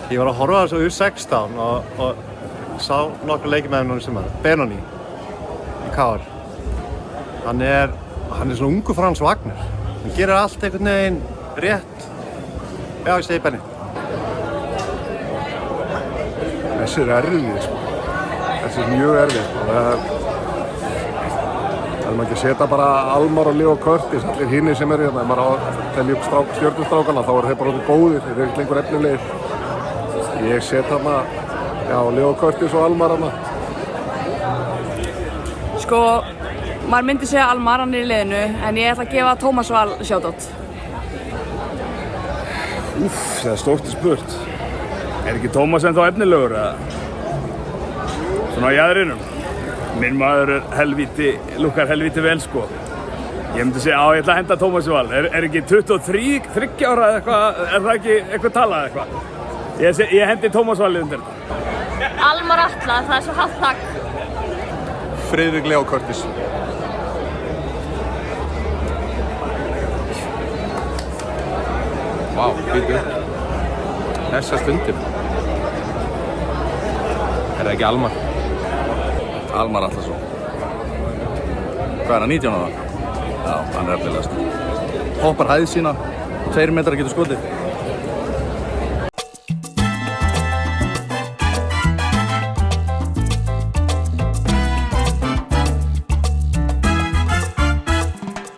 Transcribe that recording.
Ég var að horfa á þessu U16 og sá nokkur leiki með henni núna Benoni í KR. Hann er svona ungu Frans Wagner. Hann gerir allt einhvern veginn rétt. Já, ég segi Benni. Þessi erfið, sko. Þessi mjög erfið, sko. Það maður ekki að setja bara Almar og Leo Curtis, allir hinni sem eru hérna. Ef maður á að telja upp stjörnustrákana, þá eru þeir bara orðið góðir, þeir eru ekki lengur efnilegir. Ég set hana, já, Leo Curtis og Almar hana. Sko, maður myndi segja Almar, hann er í liðinu, en ég ætla að gefa Tómas Val shoutout. Úff, það er stórt spurt. Er ekki Tómas ennþá efnilegur, eða? Svona á jaðrinum. Minn maður lukkar helvíti vel, sko. Ég myndi segja, ég ætla að henda Tómasi Val. Er ekki 23 ára eða eitthvað, er það ekki eitthvað talað eða eitthvað? Ég hendi Tómas Valið undir þetta. Almar Atla, það er svo halvt takk. Friðrik Leo Curtis. Vá, býtu. Þessa stundum. Er það ekki Almar? Almar Atlason. Hvað er hann, 19 ára? Já, hann er efnilegast. Hoppar hæð sína, 2 metrar getur skotið.